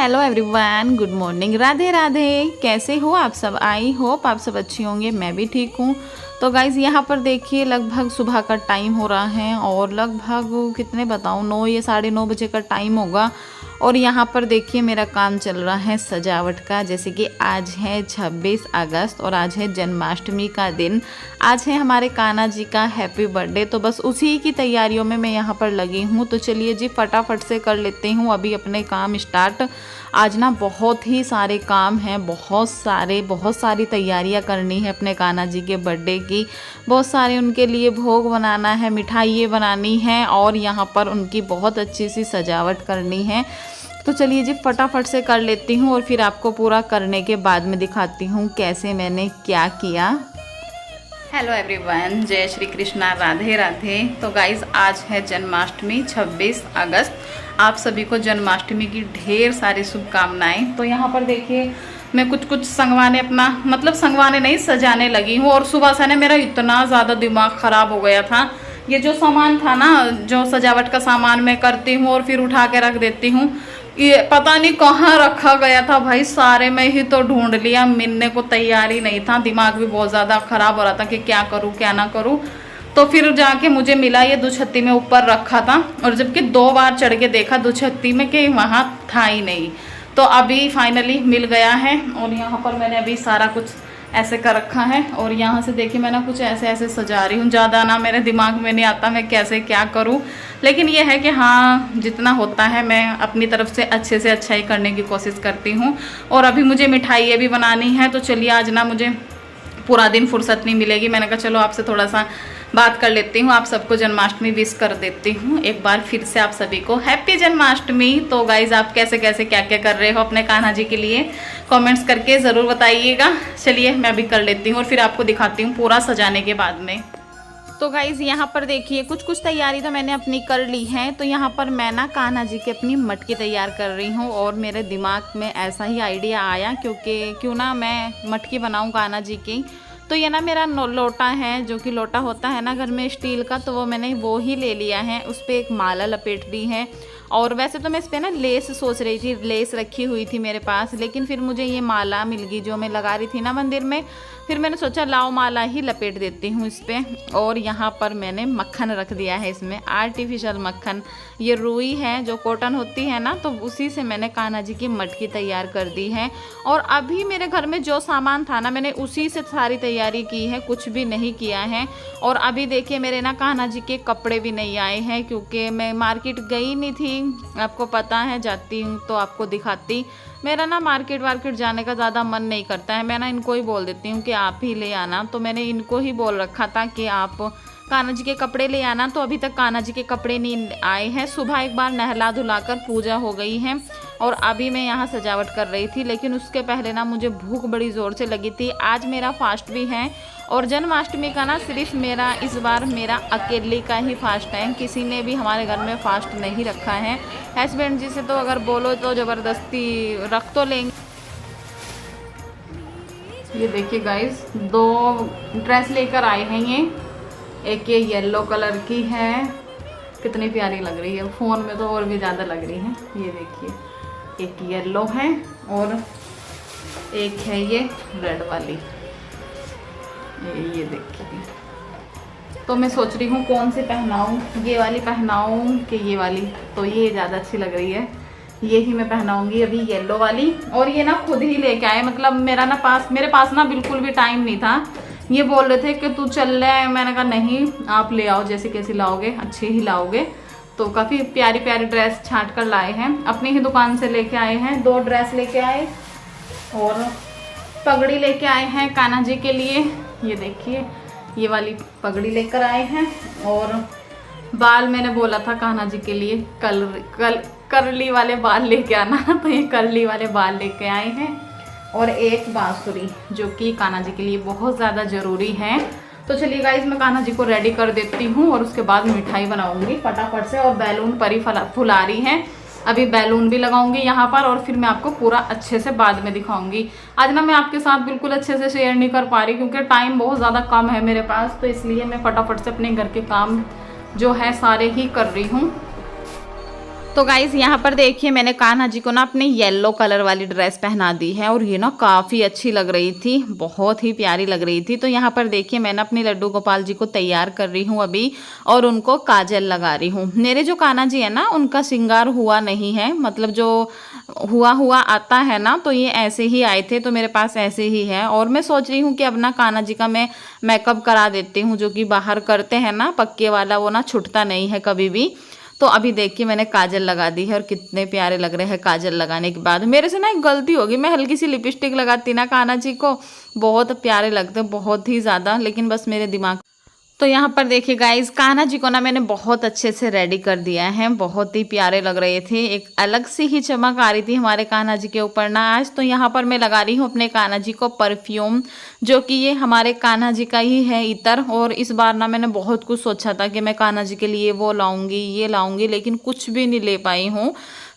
Hello everyone, good morning, Radhe Radhe. कैसे हो आप सब? आई होप आप सब अच्छी होंगे, मैं भी ठीक हूँ। तो गाइज़ यहाँ पर देखिए लगभग सुबह का टाइम हो रहा है और लगभग कितने बताऊँ 9 या 9:30 बजे का टाइम होगा। और यहाँ पर देखिए मेरा काम चल रहा है सजावट का। जैसे कि आज है 26 अगस्त और आज है जन्माष्टमी का दिन। आज है हमारे कान्हा जी का हैप्पी बर्थडे, तो बस उसी की तैयारियों में मैं यहाँ पर लगी हूँ। तो चलिए जी फटाफट से कर लेती हूँ अभी अपने काम स्टार्ट। आज ना बहुत ही सारे काम हैं, बहुत सारी तैयारियाँ करनी है अपने कान्हा जी के बर्थडे की। बहुत सारे उनके लिए भोग बनाना है, मिठाइयाँ बनानी हैं और यहाँ पर उनकी बहुत अच्छी सी सजावट करनी है। तो चलिए जी फटाफट से कर लेती हूँ और फिर आपको पूरा करने के बाद में दिखाती हूँ कैसे मैंने क्या किया। हेलो एवरीवन, जय श्री कृष्णा, राधे राधे। तो गाइज़ आज है जन्माष्टमी 26 अगस्त। आप सभी को जन्माष्टमी की ढेर सारी शुभकामनाएं। तो यहाँ पर देखिए मैं कुछ संगवाने संगवाने नहीं सजाने लगी हूँ। और सुबह से ना मेरा इतना ज़्यादा दिमाग ख़राब हो गया था। ये जो सामान था ना, जो सजावट का सामान मैं करती हूँ और फिर उठा के रख देती हूँ, ये पता नहीं कहाँ रखा गया था भाई। सारे में ही तो ढूंढ लिया, मिलने को तैयार ही नहीं था। दिमाग भी बहुत ज़्यादा ख़राब हो रहा था कि क्या करूँ क्या ना करूँ। तो फिर जाके मुझे मिला ये दुछत्ती में ऊपर रखा था, और जबकि 2 बार चढ़ के देखा दुछत्ती में कि वहाँ था ही नहीं। तो अभी फाइनली मिल गया है और यहाँ पर मैंने अभी सारा कुछ ऐसे कर रखा है। और यहाँ से देखिए मैं ना कुछ ऐसे सजा रही हूँ। ज़्यादा ना मेरे दिमाग में नहीं आता मैं कैसे क्या करूँ, लेकिन ये है कि हाँ जितना होता है मैं अपनी तरफ से अच्छा ही करने की कोशिश करती हूँ। और अभी मुझे मिठाइयाँ भी बनानी है। तो चलिए आज ना मुझे पूरा दिन फुर्सत नहीं मिलेगी। मैंने कहा चलो आपसे थोड़ा सा बात कर लेती हूँ, आप सबको जन्माष्टमी विश कर देती हूँ एक बार फिर से। आप सभी को हैप्पी जन्माष्टमी। तो गाइज़ आप कैसे क्या कर रहे हो अपने कान्हा जी के लिए, कमेंट्स करके ज़रूर बताइएगा। चलिए मैं भी कर लेती हूँ और फिर आपको दिखाती हूँ पूरा सजाने के बाद में। तो गाइज़ यहाँ पर देखिए कुछ तैयारी तो मैंने अपनी कर ली है। तो यहाँ पर मैं ना कान्हा जी की अपनी मटकी तैयार कर रही हूँ और मेरे दिमाग में ऐसा ही आइडिया आया क्यों ना मैं मटकी बनाऊँ कान्हा जी की। तो ये ना मेरा लोटा है, जो कि लोटा होता है ना घर में स्टील का, तो मैंने वो ही ले लिया है। उस पर एक माला लपेट दी है। और वैसे तो मैं इस पर ना लेस सोच रही थी, लेस रखी हुई थी मेरे पास, लेकिन फिर मुझे ये माला मिल गई जो मैं लगा रही थी ना मंदिर में। फिर मैंने सोचा लाओ माला ही लपेट देती हूँ इस पर। और यहाँ पर मैंने मक्खन रख दिया है, इसमें आर्टिफिशियल मक्खन। ये रुई है जो कॉटन होती है ना, तो उसी से मैंने कान्हा जी की मटकी तैयार कर दी है। और अभी मेरे घर में जो सामान था ना मैंने उसी से सारी तैयारी की है, कुछ भी नहीं किया है। और अभी देखिए मेरे ना कान्हा जी के कपड़े भी नहीं आए हैं क्योंकि मैं मार्केट गई नहीं थी। आपको पता है जाती हूँ तो आपको दिखाती। मेरा ना मार्केट जाने का ज़्यादा मन नहीं करता है। मैं ना इनको ही बोल देती हूँ कि आप ही ले आना। तो मैंने इनको ही बोल रखा था कि आप कान्हा जी के कपड़े ले आना। तो अभी तक कान्हा जी के कपड़े नहीं आए हैं। सुबह एक बार नहला धुलाकर पूजा हो गई है और अभी मैं यहाँ सजावट कर रही थी, लेकिन उसके पहले ना मुझे भूख बड़ी ज़ोर से लगी थी। आज मेरा फास्ट भी है और जन्माष्टमी का ना सिर्फ इस बार मेरा अकेले का ही फास्ट है। किसी ने भी हमारे घर में फास्ट नहीं रखा है। हस्बैंड जी से तो अगर बोलो तो ज़बरदस्ती रख तो लेंगे। ये देखिए गाइस 2 ड्रेस लेकर आए हैं ये। एक ये येलो कलर की है, कितनी प्यारी लग रही है, फ़ोन में तो और भी ज़्यादा लग रही है। ये देखिए एक येलो है और एक है ये रेड वाली। ये देखिए, तो मैं सोच रही हूँ कौन सी पहनाऊँ, ये वाली पहनाऊँ कि ये वाली। तो ये ज़्यादा अच्छी लग रही है, ये ही मैं पहनाऊँगी अभी, येलो वाली। और ये ना खुद ही लेके आए, मतलब मेरे पास ना बिल्कुल भी टाइम नहीं था। ये बोल रहे थे कि तू चल ले, मैंने कहा नहीं आप ले आओ, जैसे कैसी लाओगे अच्छी ही लाओगे। तो काफ़ी प्यारी ड्रेस छांट कर लाए हैं, अपनी ही दुकान से लेके आए हैं। 2 ड्रेस लेके आए और पगड़ी लेके आए हैं कान्हा जी के लिए। ये देखिए ये वाली पगड़ी लेकर आए हैं। और बाल मैंने बोला था कान्हा जी के लिए करली वाले बाल लेके आना, तो ये करली वाले बाल लेके आए हैं। और एक बांसुरी जो कि कान्हा जी के लिए बहुत ज़्यादा ज़रूरी है। तो चलिए गाइज मैं कान्हा जी को रेडी कर देती हूँ और उसके बाद मिठाई बनाऊंगी फटाफट से। और बैलून परी फुला रही हैं, अभी बैलून भी लगाऊंगी यहाँ पर और फिर मैं आपको पूरा अच्छे से बाद में दिखाऊंगी। आज ना मैं आपके साथ बिल्कुल अच्छे से शेयर नहीं कर पा रही क्योंकि टाइम बहुत ज़्यादा कम है मेरे पास। तो इसलिए मैं फटाफट से अपने घर के काम जो है सारे ही कर रही हूँ। तो गाइज़ यहाँ पर देखिए मैंने कान्हा जी को ना अपने येलो कलर वाली ड्रेस पहना दी है और ये ना काफ़ी अच्छी लग रही थी, बहुत ही प्यारी लग रही थी। तो यहाँ पर देखिए मैंने अपने लड्डू गोपाल जी को तैयार कर रही हूँ अभी और उनको काजल लगा रही हूँ। मेरे जो कान्हा जी है ना उनका श्रृंगार हुआ नहीं है, मतलब जो हुआ आता है ना तो ये ऐसे ही आए थे तो मेरे पास ऐसे ही है। और मैं सोच रही हूँ कि अब ना कान्हा जी का मैं मेकअप करा देती हूँ, जो कि बाहर करते हैं ना पक्के वाला, वो ना छुटता नहीं है कभी भी। तो अभी देखिए मैंने काजल लगा दी है और कितने प्यारे लग रहे हैं काजल लगाने के बाद। मेरे से ना एक गलती होगी, मैं हल्की सी लिपस्टिक लगाती ना कान्हा जी को, बहुत प्यारे लगते बहुत ही ज़्यादा, लेकिन बस मेरे दिमाग। तो यहाँ पर देखिए गाइज कान्हा जी को ना मैंने बहुत अच्छे से रेडी कर दिया है, बहुत ही प्यारे लग रहे थे, एक अलग सी ही चमक आ रही थी हमारे कान्हा जी के ऊपर ना आज। तो यहाँ पर मैं लगा रही हूँ अपने कान्हा जी को परफ्यूम, जो कि ये हमारे कान्हा जी का ही है इतर। और इस बार ना मैंने बहुत कुछ सोचा था कि मैं कान्हा जी के लिए वो लाऊंगी ये लाऊंगी, लेकिन कुछ भी नहीं ले पाई हूँ।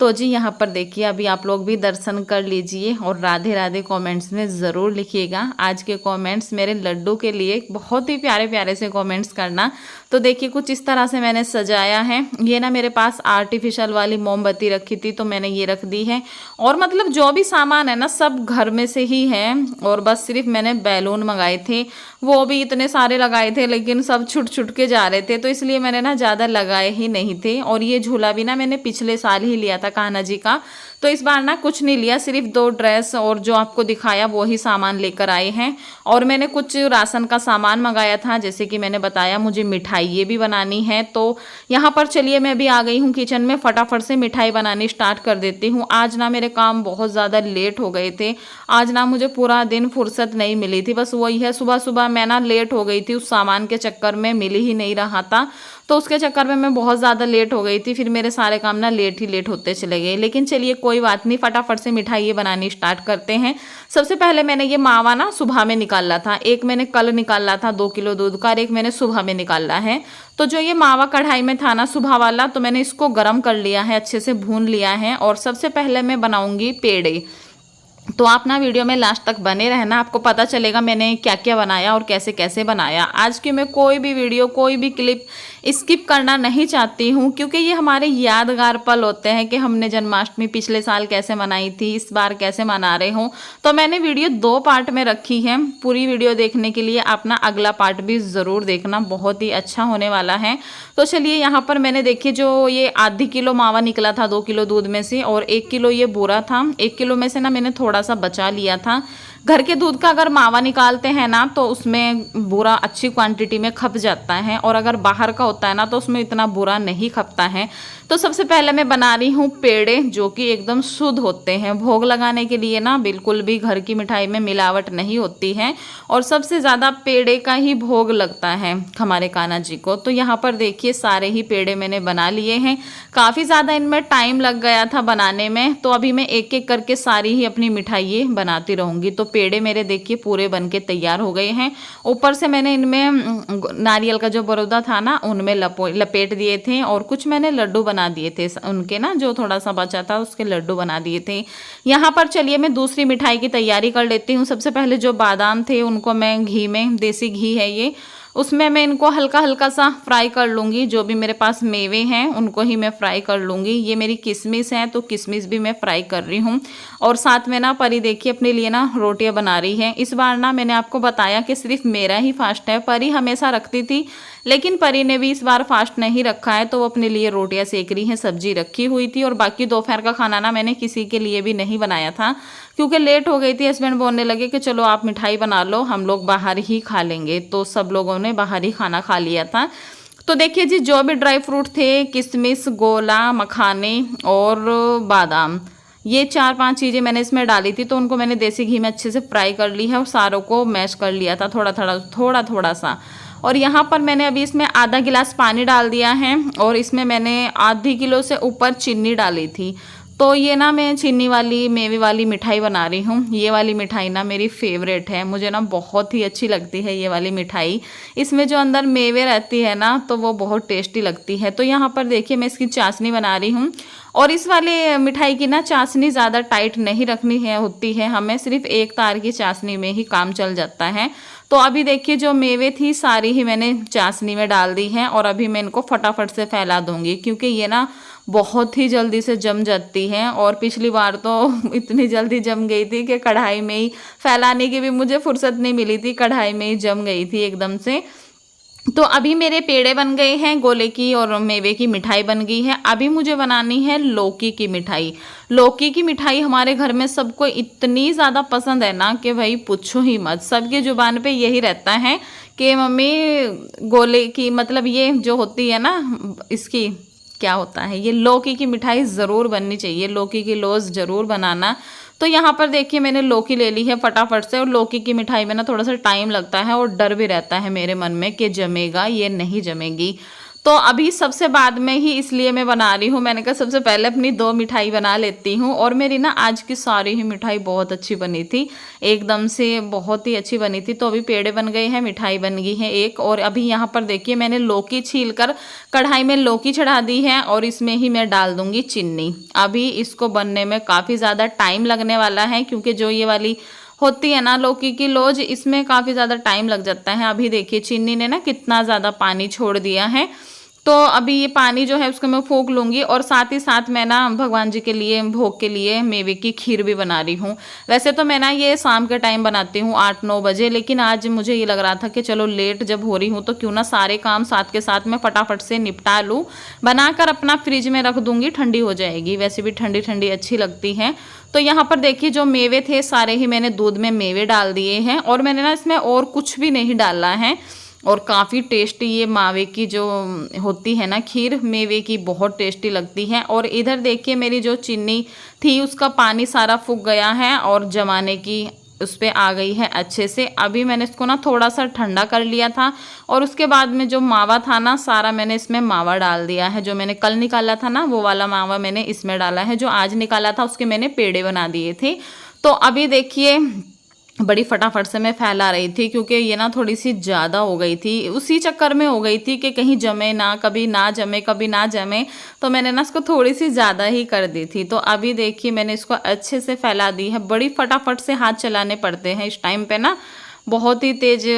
तो जी यहाँ पर देखिए अभी आप लोग भी दर्शन कर लीजिए और राधे राधे कमेंट्स में ज़रूर लिखिएगा। आज के कमेंट्स मेरे लड्डू के लिए बहुत ही प्यारे प्यारे से कमेंट्स करना। तो देखिए कुछ इस तरह से मैंने सजाया है। ये ना मेरे पास आर्टिफिशियल वाली मोमबत्ती रखी थी तो मैंने ये रख दी है, और मतलब जो भी सामान है ना सब घर में से ही है। और बस सिर्फ मैंने बैलून मंगाए थे, वो भी इतने सारे लगाए थे लेकिन सब छुट छुट के जा रहे थे, तो इसलिए मैंने ना ज़्यादा लगाए ही नहीं थे। और ये झूला भी ना मैंने पिछले साल ही लिया था कान्हा जी का, तो इस बार ना कुछ नहीं लिया, सिर्फ 2 ड्रेस और जो आपको दिखाया वो ही सामान लेकर आए हैं। और मैंने कुछ राशन का सामान मंगाया था, जैसे कि मैंने बताया मुझे मिठाई ये भी बनानी है। तो यहाँ पर चलिए मैं भी आ गई हूँ किचन में, फटाफट से मिठाई बनानी स्टार्ट कर देती हूँ। आज ना मेरे काम बहुत ज़्यादा लेट हो गए थे, आज ना मुझे पूरा दिन फुर्सत नहीं मिली थी, बस वही है सुबह सुबह मैं ना लेट हो गई थी, उस सामान के चक्कर में मिल ही नहीं रहा था, तो उसके चक्कर में मैं बहुत ज़्यादा लेट हो गई थी, फिर मेरे सारे काम ना लेट ही लेट होते चले गए। लेकिन चलिए कोई बात नहीं, फटाफट से मिठाई ये बनानी स्टार्ट करते हैं। सबसे पहले मैंने ये मावा ना सुबह में निकाला था, एक मैंने कल निकाला था 2 किलो दूध का, और एक मैंने सुबह में निकाला है। तो जो ये मावा कढ़ाई में था ना सुबह वाला, तो मैंने इसको गर्म कर लिया है, अच्छे से भून लिया है। और सबसे पहले मैं बनाऊंगी पेड़े, तो आप ना वीडियो में लास्ट तक बने रहना, आपको पता चलेगा मैंने क्या क्या बनाया और कैसे कैसे बनाया। आज की मैं कोई भी वीडियो कोई भी क्लिप स्किप करना नहीं चाहती हूँ, क्योंकि ये हमारे यादगार पल होते हैं कि हमने जन्माष्टमी पिछले साल कैसे मनाई थी, इस बार कैसे मना रहे हूँ। तो मैंने वीडियो 2 पार्ट में रखी है, पूरी वीडियो देखने के लिए आप ना अगला पार्ट भी ज़रूर देखना, बहुत ही अच्छा होने वाला है। तो चलिए यहाँ पर मैंने देखिए जो ये आधी किलो मावा निकला था 2 किलो दूध में से, और 1 किलो ये बूरा था। 1 किलो में से ना मैंने थोड़ा सा बचा लिया था। घर के दूध का अगर मावा निकालते हैं ना तो उसमें बूरा अच्छी क्वांटिटी में खप जाता है, और अगर बाहर का होता है ना तो उसमें इतना बूरा नहीं खपता है। तो सबसे पहले मैं बना रही हूँ पेड़े, जो कि एकदम शुद्ध होते हैं, भोग लगाने के लिए ना बिल्कुल भी घर की मिठाई में मिलावट नहीं होती है, और सबसे ज़्यादा पेड़े का ही भोग लगता है हमारे कान्हा जी को। तो यहाँ पर देखिए सारे ही पेड़े मैंने बना लिए हैं, काफ़ी ज़्यादा इनमें टाइम लग गया था बनाने में, तो अभी मैं एक एक करके सारी ही अपनी मिठाई बनाती रहूँगी। तो पेड़े मेरे देखिए पूरे बन के तैयार हो गए हैं। ऊपर से मैंने इनमें नारियल का जो बरौदा था ना उनमें लपेट दिए थे, और कुछ मैंने लड्डू बना दिए थे उनके ना, जो थोड़ा सा बचा था उसके लड्डू बना दिए थे। यहाँ पर चलिए मैं दूसरी मिठाई की तैयारी कर लेती हूँ। सबसे पहले जो बादाम थे उनको मैं घी में, देसी घी है ये, उसमें मैं इनको हल्का हल्का सा फ्राई कर लूँगी। जो भी मेरे पास मेवे हैं उनको ही मैं फ्राई कर लूँगी। ये मेरी किशमिश है तो किशमिश भी मैं फ्राई कर रही हूँ। और साथ में ना परी देखिए अपने लिए ना रोटियां बना रही है। इस बार ना मैंने आपको बताया कि सिर्फ मेरा ही फास्ट है, परी हमेशा रखती थी, लेकिन परी ने भी इस बार फास्ट नहीं रखा है, तो वो अपने लिए रोटियां सेक रही हैं, सब्जी रखी हुई थी। और बाकी दोपहर का खाना ना मैंने किसी के लिए भी नहीं बनाया था, क्योंकि लेट हो गई थी। हस्बैंड बोलने लगे कि चलो आप मिठाई बना लो, हम लोग बाहर ही खा लेंगे, तो सब लोगों ने बाहर ही खाना खा लिया था। तो देखिए जी जो भी ड्राई फ्रूट थे, किशमिश, गोला, मखाने और बादाम, ये 4-5 चीज़ें मैंने इसमें डाली थी, तो उनको मैंने देसी घी में अच्छे से फ्राई कर ली है और सारों को मैश कर लिया था थोड़ा थोड़ा सा। और यहाँ पर मैंने अभी इसमें आधा गिलास पानी डाल दिया है, और इसमें मैंने आधी किलो से ऊपर चीनी डाली थी। तो ये ना मैं चीनी वाली मेवे वाली मिठाई बना रही हूँ। ये वाली मिठाई ना मेरी फेवरेट है, मुझे ना बहुत ही अच्छी लगती है ये वाली मिठाई। इसमें जो अंदर मेवे रहती है ना तो वो बहुत टेस्टी लगती है। तो यहाँ पर देखिए मैं इसकी चाशनी बना रही हूँ, और इस वाले मिठाई की ना चाशनी ज़्यादा टाइट नहीं रखनी है होती है, हमें सिर्फ एक तार की चाशनी में ही काम चल जाता है। तो अभी देखिए जो मेवे थी सारी ही मैंने चाशनी में डाल दी हैं और अभी मैं इनको फटाफट से फैला दूंगी, क्योंकि ये ना बहुत ही जल्दी से जम जाती हैं। और पिछली बार तो इतनी जल्दी जम गई थी कि कढ़ाई में ही फैलाने की भी मुझे फुर्सत नहीं मिली थी, कढ़ाई में ही जम गई थी एकदम से। तो अभी मेरे पेड़े बन गए हैं, गोले की और मेवे की मिठाई बन गई है। अभी मुझे बनानी है लौकी की मिठाई। लौकी की मिठाई हमारे घर में सबको इतनी ज़्यादा पसंद है ना कि भाई पूछो ही मत। सबकी जुबान पे यही रहता है कि मम्मी गोले की, मतलब ये जो होती है ना, इसकी क्या होता है, ये लौकी की मिठाई ज़रूर बननी चाहिए, लौकी की लौज ज़रूर बनाना। तो यहाँ पर देखिए मैंने लौकी ले ली है फटाफट से। और लौकी की मिठाई में ना थोड़ा सा टाइम लगता है और डर भी रहता है मेरे मन में कि जमेगा ये नहीं जमेगी। तो अभी सबसे बाद में ही इसलिए मैं बना रही हूँ, मैंने कहा सबसे पहले अपनी 2 मिठाई बना लेती हूँ। और मेरी ना आज की सारी ही मिठाई बहुत अच्छी बनी थी, एकदम से बहुत ही अच्छी बनी थी। तो अभी पेड़े बन गए हैं, मिठाई बन गई है एक। और अभी यहाँ पर देखिए मैंने लौकी छील कर कढ़ाई में लौकी चढ़ा दी है और इसमें ही मैं डाल दूंगी चीनी। अभी इसको बनने में काफ़ी ज़्यादा टाइम लगने वाला है, क्योंकि जो ये वाली होती है ना लौकी की लौज, इसमें काफ़ी ज़्यादा टाइम लग जाता है। अभी देखिए चीनी ने ना कितना ज़्यादा पानी छोड़ दिया है। तो अभी ये पानी जो है उसको मैं फूंक लूँगी। और साथ ही साथ मैं ना भगवान जी के लिए भोग के लिए मेवे की खीर भी बना रही हूँ। वैसे तो मैं ना ये शाम के टाइम बनाती हूँ 8-9 बजे, लेकिन आज मुझे ये लग रहा था कि चलो लेट जब हो रही हूँ तो क्यों ना सारे काम साथ के साथ मैं फटाफट से निपटा लूँ। बनाकर अपना फ्रिज में रख दूँगी, ठंडी हो जाएगी, वैसे भी ठंडी ठंडी अच्छी लगती है। तो यहाँ पर देखिए जो मेवे थे सारे ही मैंने दूध में मेवे डाल दिए हैं और मैंने ना इसमें और कुछ भी नहीं डाला है। और काफ़ी टेस्टी ये मावे की जो होती है ना खीर मेवे की, बहुत टेस्टी लगती है। और इधर देखिए मेरी जो चीनी थी उसका पानी सारा फूक गया है और जमाने की उस पर आ गई है अच्छे से। अभी मैंने इसको ना थोड़ा सा ठंडा कर लिया था और उसके बाद में जो मावा था ना सारा मैंने इसमें मावा डाल दिया है। जो मैंने कल निकाला था ना वो वाला मावा मैंने इसमें डाला है, जो आज निकाला था उसके मैंने पेड़े बना दिए थे। तो अभी देखिए बड़ी फटाफट से मैं फैला रही थी, क्योंकि ये ना थोड़ी सी ज़्यादा हो गई थी, उसी चक्कर में हो गई थी कि कहीं जमे ना, कभी ना जमे कभी ना जमे। तो मैंने ना इसको थोड़ी सी ज़्यादा ही कर दी थी। तो अभी देखिए मैंने इसको अच्छे से फैला दी है। बड़ी फटाफट से हाथ चलाने पड़ते हैं इस टाइम पे ना, बहुत ही तेज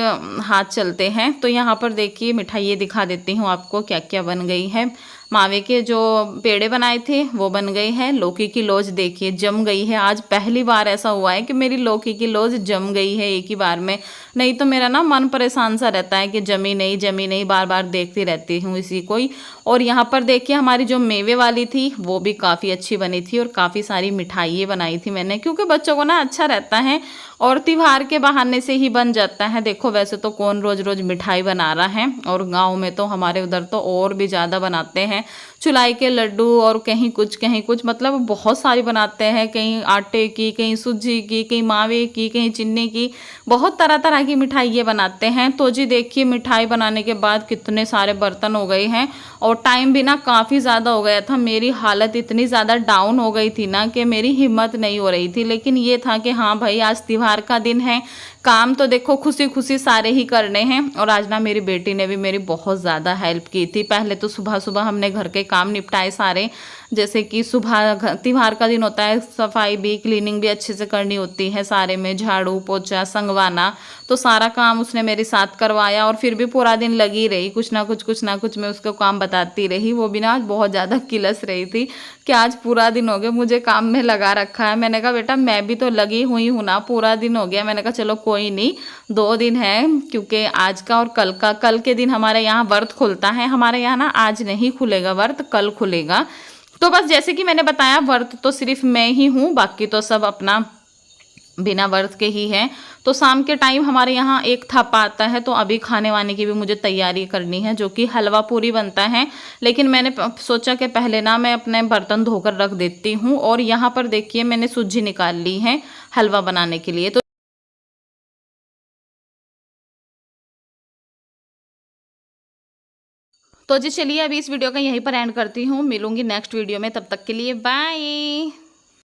हाथ चलते हैं। तो यहाँ पर देखिए मिठाई दिखा देती हूँ आपको क्या क्या बन गई है। मावे के जो पेड़े बनाए थे वो बन गए हैं। लौकी की लौज देखिए जम गई है। आज पहली बार ऐसा हुआ है कि मेरी लौकी की लौज जम गई है एक ही बार में। नहीं तो मेरा ना मन परेशान सा रहता है कि जमी नहीं, बार बार देखती रहती हूँ इसी को ही। और यहाँ पर देखिए हमारी जो मेवे वाली थी वो भी काफ़ी अच्छी बनी थी और काफ़ी सारी मिठाइयाँ बनाई थी मैंने, क्योंकि बच्चों को ना अच्छा रहता है और त्योहार के बहाने से ही बन जाता है। देखो वैसे तो कौन रोज रोज मिठाई बना रहा है, और गांव में तो हमारे उधर तो और भी ज़्यादा बनाते हैं। चुलाई के लड्डू और कहीं कुछ मतलब बहुत सारी बनाते हैं, कहीं आटे की, कहीं सूजी की, कहीं मावे की, कहीं चीनी की, बहुत तरह तरह की मिठाई ये बनाते हैं। तो जी देखिए मिठाई बनाने के बाद कितने सारे बर्तन हो गए हैं और टाइम भी ना काफ़ी ज़्यादा हो गया था। मेरी हालत इतनी ज़्यादा डाउन हो गई थी ना कि मेरी हिम्मत नहीं हो रही थी, लेकिन ये था कि हाँ भाई आज त्योहार का दिन है, काम तो देखो खुशी खुशी सारे ही करने हैं। और आज ना मेरी बेटी ने भी मेरी बहुत ज़्यादा हेल्प की थी। पहले तो सुबह सुबह हमने घर के काम निपटाए सारे, जैसे कि सुबह त्योहार का दिन होता है, सफाई भी क्लीनिंग भी अच्छे से करनी होती है, सारे में झाड़ू पोछा संगवाना, तो सारा काम उसने मेरे साथ करवाया। और फिर भी पूरा दिन लगी रही, कुछ ना कुछ मैं उसको काम बताती रही। वो भी ना आज बहुत ज़्यादा किलस रही थी कि आज पूरा दिन हो गया मुझे काम में लगा रखा है। मैंने कहा बेटा मैं भी तो लगी हुई हूँ ना, पूरा दिन हो गया। मैंने कहा चलो कोई नहीं, 2 दिन है, क्योंकि आज का और कल का, कल के दिन हमारे यहाँ व्रत खुलता है। हमारे यहाँ ना आज नहीं खुलेगा व्रत, कल खुलेगा। तो बस जैसे कि मैंने बताया व्रत तो सिर्फ मैं ही हूँ, बाकी तो सब अपना बिना व्रत के ही हैं। तो शाम के टाइम हमारे यहाँ एक थप्पा आता है, तो अभी खाने वाने की भी मुझे तैयारी करनी है, जो कि हलवा पूरी बनता है। लेकिन मैंने सोचा कि पहले ना मैं अपने बर्तन धोकर रख देती हूँ। और यहाँ पर देखिए मैंने सूजी निकाल ली है हलवा बनाने के लिए। तो जी चलिए अभी इस वीडियो का यहीं पर एंड करती हूँ, मिलूंगी नेक्स्ट वीडियो में, तब तक के लिए बाय।